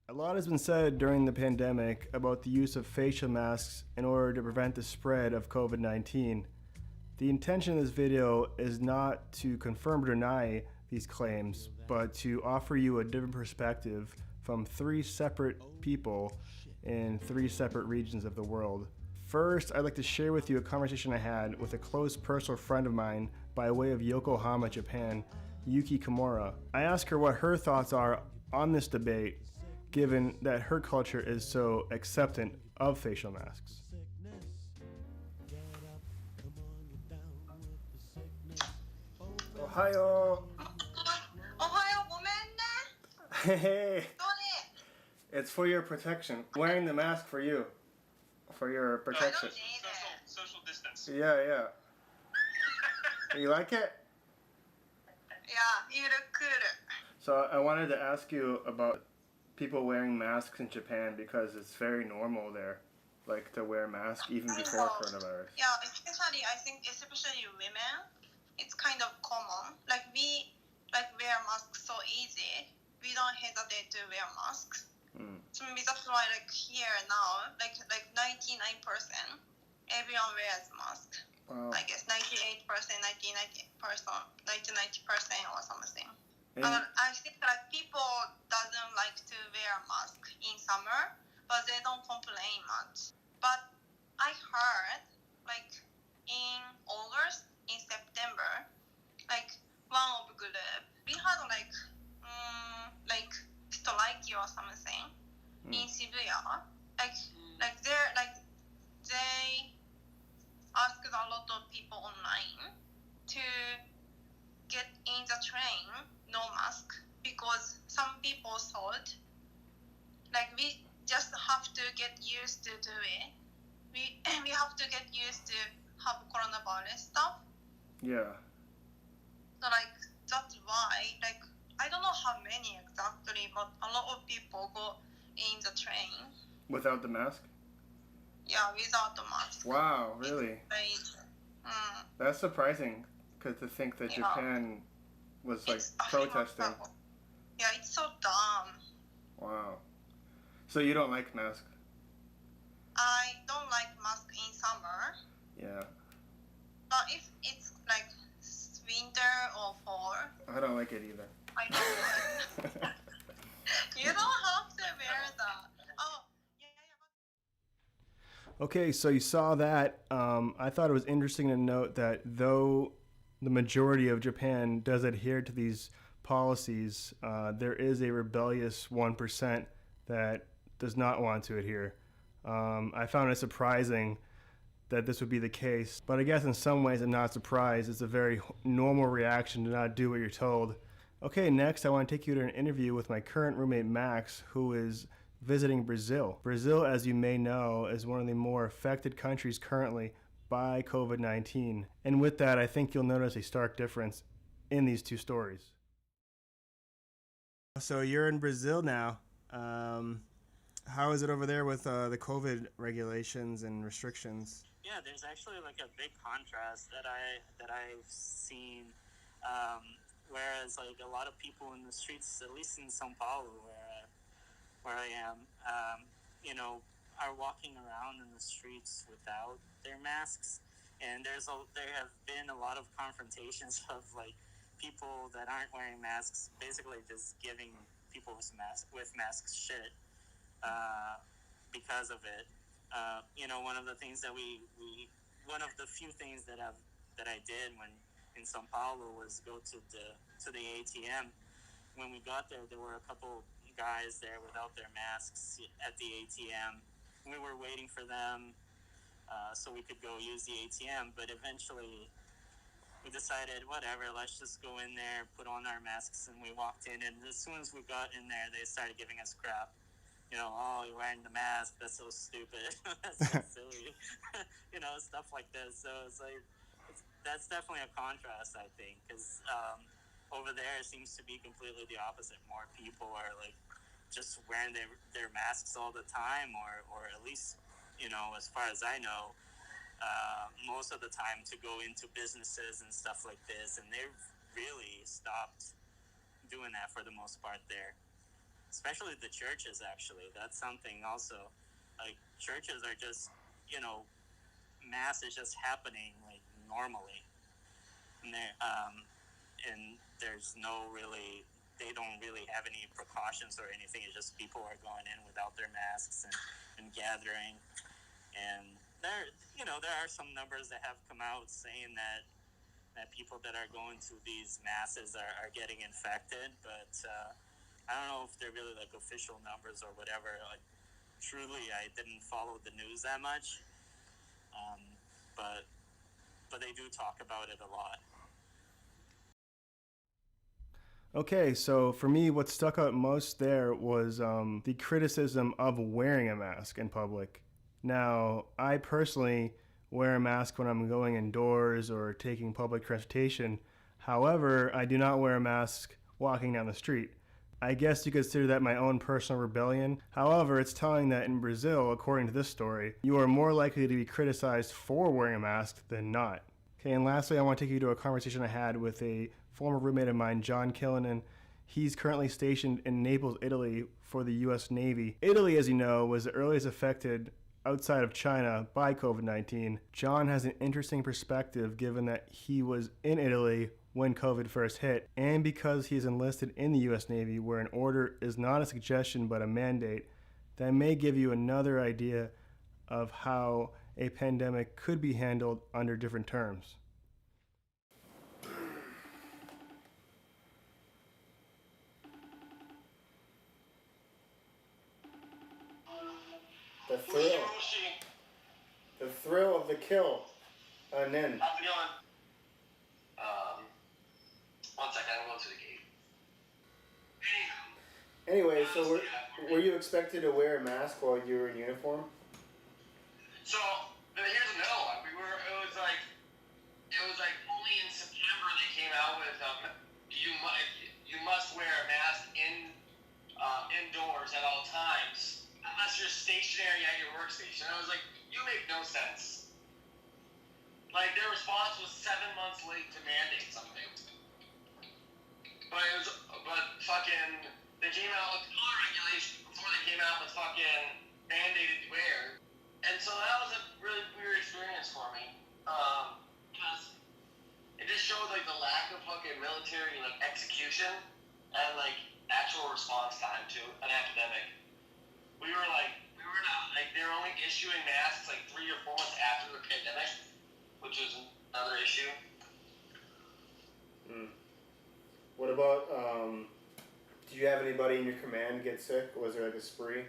A lot has been said during the pandemic about the use of facial masks in order to prevent the spread of COVID 19. The intention of this video is not to confirm or deny these claims, but to offer you a different perspective from three separate people in three separate regions of the world. First, I'd like to share with you a conversation I had with a close personal friend of mine by way of Yokohama, Japan, Yuki Kimura. I asked her what her thoughts are on this debate, given that her culture is so acceptant of facial masks. Ohio! おはよう、ごめんね。 Hey! どれ It's for your protection. Wearing the mask for you. For your protection. Social distance. Yeah. You like it? Yeah, you look cool. So I wanted to ask you about people wearing masks in Japan because it's very normal there, like to wear masks even before coronavirus. Yeah, especially I think especially women, it's kind of common. Like we wear masks so easy. We don't hesitate to wear masks. So maybe that's why like here now, like 99%, everyone wears mask. Wow. I guess 98%, 90% or something. And I think like people doesn't like to wear mask in summer, but they don't complain much. But I heard like in August, in September, like one of group, we had like strike or something in Shibuya. Like they asked a lot of people online to get in the train no mask because some people thought like we just have to get used to do it. We have to get used to have coronavirus stuff. yeah. So like that's why like I don't know how many exactly, but a lot of people go in the train. Without the mask? Yeah, without the mask. Wow, really? It's That's surprising, because to think that Yeah. Japan was like it's protesting. Yeah, it's so dumb. Wow. So you don't like masks? I don't like mask in summer, Yeah. but if it's like winter or fall, I don't like it either. I don't like. You don't have to wear that. Oh, yeah. Okay, so you saw that. I thought it was interesting to note that though the majority of Japan does adhere to these policies, there is a rebellious 1% that does not want to adhere. I found it surprising that this would be the case, but I guess in some ways I'm not surprised. It's a very normal reaction to not do what you're told. Okay, next I want to take you to an interview with my current roommate Max, who is visiting Brazil. Brazil, as you may know, is one of the more affected countries currently by COVID-19. And with that, I think you'll notice a stark difference in these two stories. So you're in Brazil now. How is it over there with the COVID regulations and restrictions? Yeah, there's actually like a big contrast that I've seen. Whereas like a lot of people in the streets, at least in São Paulo, where I am, are walking around in the streets without their masks, and there have been a lot of confrontations of like people that aren't wearing masks, basically just giving people with masks shit because of it. One of the things that one of the few things that I did when in São Paulo was go to the ATM. When we got there, there were a couple guys there without their masks at the ATM. We were waiting for them so we could go use the ATM, but eventually we decided, whatever, let's just go in there, put on our masks, and we walked in, and as soon as we got in there, they started giving us crap. Oh, you're wearing the mask, that's so stupid, that's so silly, stuff like this. So it's like, that's definitely a contrast, I think, because over there it seems to be completely the opposite. More people are like just wearing their masks all the time, or at least, as far as I know, most of the time to go into businesses and stuff like this, and they've really stopped doing that for the most part there. especially the churches. Actually, that's something also. Like churches are just, mass is just happening like normally, and there's no really. They don't really have any precautions or anything. It's just people are going in without their masks and gathering. And there are some numbers that have come out saying that people that are going to these masses are getting infected, but I don't know if they're really like official numbers or whatever. Like, truly, I didn't follow the news that much, but they do talk about it a lot. Okay, so for me, what stuck out most there was the criticism of wearing a mask in public. Now, I personally wear a mask when I'm going indoors or taking public transportation. However, I do not wear a mask walking down the street. I guess you could consider that my own personal rebellion. However, it's telling that in Brazil, according to this story, you are more likely to be criticized for wearing a mask than not. Okay, and lastly, I want to take you to a conversation I had with a former roommate of mine, John Killinan. He's currently stationed in Naples, Italy for the U.S. Navy. Italy, as you know, was the earliest affected outside of China by COVID-19. John has an interesting perspective given that he was in Italy when COVID first hit, and because he's enlisted in the U.S. Navy, where an order is not a suggestion but a mandate, that may give you another idea of how a pandemic could be handled under different terms. The thrill of the kill. And then. How's it going? 1 second, I'm going to the gate. Anyway, so were you expected to wear a mask while you were in uniform? So here's a no. It was like only in September they came out with you must wear a mask indoors at all times unless you're stationary at your workstation. I was like, you make no sense. Like, their response was 7 months late to mandate something. But fucking, they came out with color regulations before they came out with fucking mandated wear. And so that was a really weird experience for me. Because it just showed, like, the lack of fucking military, like, execution and, like, actual response time to an epidemic. We were not, like, they were only issuing masks, like, 3 or 4 months after the pandemic, which was another issue. What about, did you have anybody in your command get sick? Was there like a spree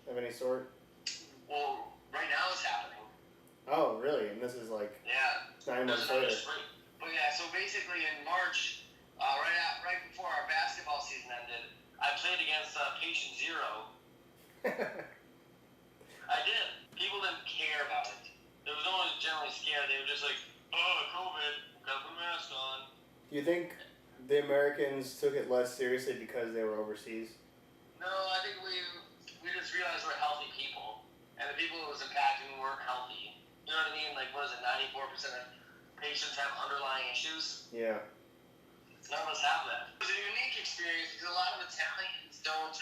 of any sort? Well, right now it's happening. Oh, really? And this is like 9 months later. But yeah, so basically in March, right before our basketball season ended, I played against patient 0. I did. People didn't care about it. There was no one generally scared. They were just like, oh, COVID, gotta put a mask on. Do you think the Americans took it less seriously because they were overseas? No, I think we just realized we're healthy people. And the people it was impacting weren't healthy. You know what I mean? Like, what is it, 94% of patients have underlying issues? Yeah. None of us have that. It was a unique experience because a lot of Italians don't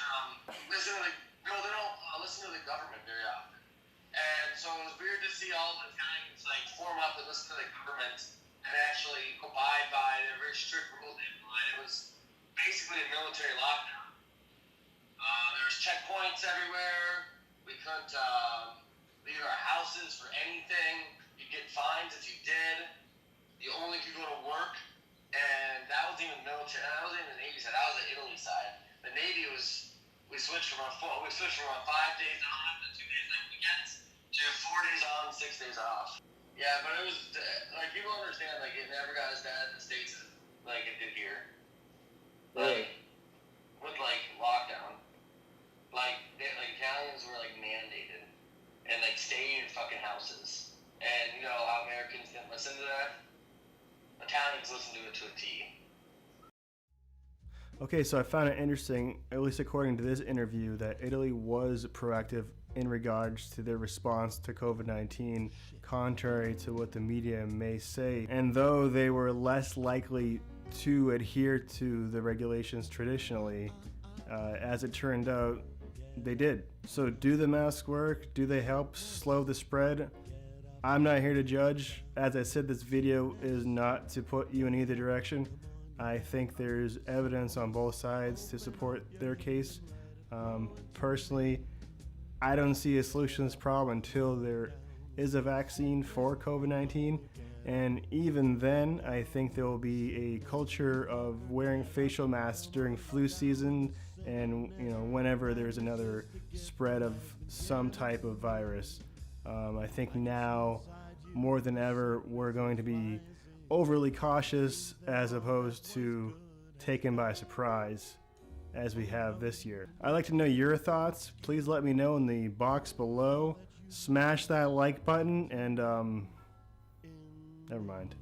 listen to the government very often. And so it was weird to see all the Italians like form up and listen to the government and actually abide by the very strict rules they applied. It was basically a military lockdown. There was checkpoints everywhere. We couldn't leave our houses for anything. You'd get fines if you did. You only could go to work. And that wasn't even military. That wasn't even the Navy side. That was the Italy side. The Navy we switched from 5 days on to 2 days on weekends to 4 days on, 6 days off. Yeah, but it was like people understand like it never got as bad in the States as like it did here. Like with like lockdown, like Italians were like mandated and like stay in your fucking houses. And you know how Americans didn't listen to that. Italians listen to it to a T. Okay, so I found it interesting, at least according to this interview, that Italy was proactive in regards to their response to COVID-19, contrary to what the media may say. And though they were less likely to adhere to the regulations traditionally, As it turned out, they did. So do the masks work? Do they help slow the spread? I'm not here to judge. As I said, this video is not to put you in either direction. I think there's evidence on both sides to support their case. Personally, I don't see a solution to this problem until there is a vaccine for COVID-19. And even then, I think there will be a culture of wearing facial masks during flu season and whenever there's another spread of some type of virus. I think now more than ever we're going to be overly cautious as opposed to taken by surprise as we have this year. I'd like to know your thoughts. Please let me know in the box below. Smash that like button and never mind.